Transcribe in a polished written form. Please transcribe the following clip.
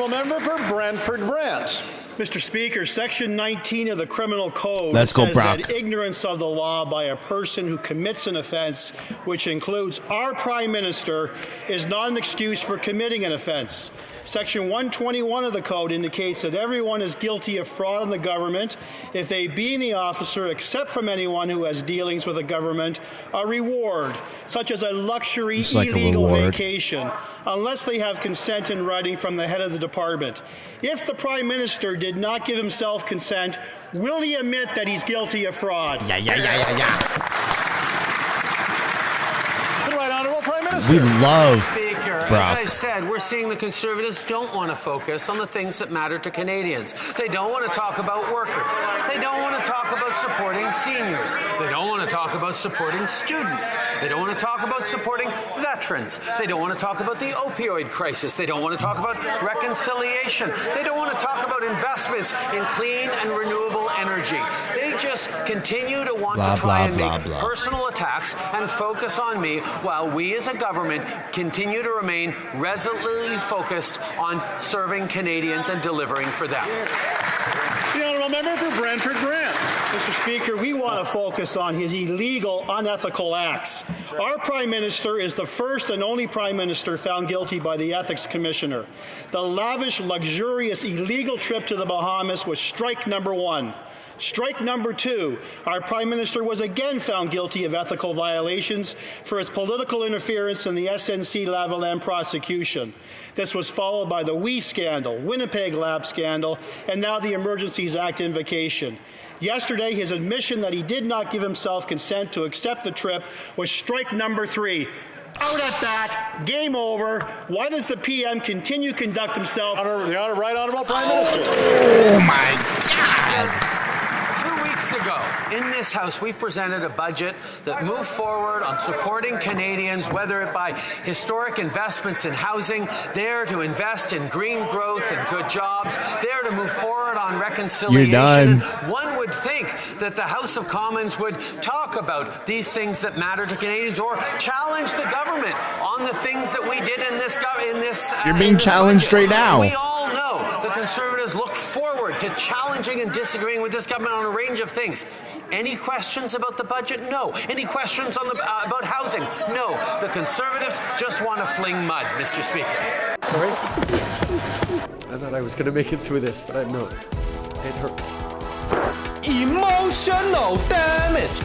honourable member for Brantford-Brant. Mr. Speaker, Section 19 of the Criminal Code says that ignorance of the law by a person who commits an offence, which includes our Prime Minister, is not an excuse for committing an offence. Section 121 of the Code indicates that everyone is guilty of fraud in the government if they, being the officer, accept from anyone who has dealings with the government a reward, such as a luxury illegal vacation, unless they have consent in writing from the head of the department. If the Prime Minister did not give himself consent, will he admit that he's guilty of fraud? The right honourable Prime Minister. We love Speaker, Brock. as I said, we're seeing the Conservatives don't want to focus on the things that matter to Canadians. They don't want to talk about workers. They don't want to talk about supporting seniors. They don't want to talk about supporting students. They don't want to talk about supporting veterans. They don't want to talk about the opioid crisis. They don't want to talk about reconciliation. They don't want to talk about investments in clean and renewable energy. They just continue to want to try and make personal attacks and focus on me, while we as a government continue to remain resolutely focused on serving Canadians and delivering for them. The honourable member for Brantford-Brant. Mr. Speaker, we want to focus on his illegal, unethical acts. Our Prime Minister is the first and only Prime Minister found guilty by the Ethics Commissioner. The lavish, luxurious, illegal trip to the Bahamas was strike number one. Strike number two, our Prime Minister was again found guilty of ethical violations for his political interference in the SNC-Lavalin prosecution. This was followed by the WE scandal, Winnipeg Lab scandal, and now the Emergencies Act invocation. Yesterday, his admission that he did not give himself consent to accept the trip was strike number three. Out at that, game over. Why does the PM continue to conduct himself? Right honourable Prime Minister. Oh my God. Ago, in this House, we presented a budget that moved forward on supporting Canadians, whether it by historic investments in housing, there to invest in green growth and good jobs, there to move forward on reconciliation. You're done. One would think that the House of Commons would talk about these things that matter to Canadians or challenge the government on the things that we did in this. You're being challenged right now. We all know the Conservatives look forward to challenging and disagreeing with this government on a range of things. Any questions about the budget? No. Any questions on about housing? No. The Conservatives just want to fling mud, Mr. Speaker. Sorry? I thought I was going to make it through this, but I'm not. It hurts. Emotional damage.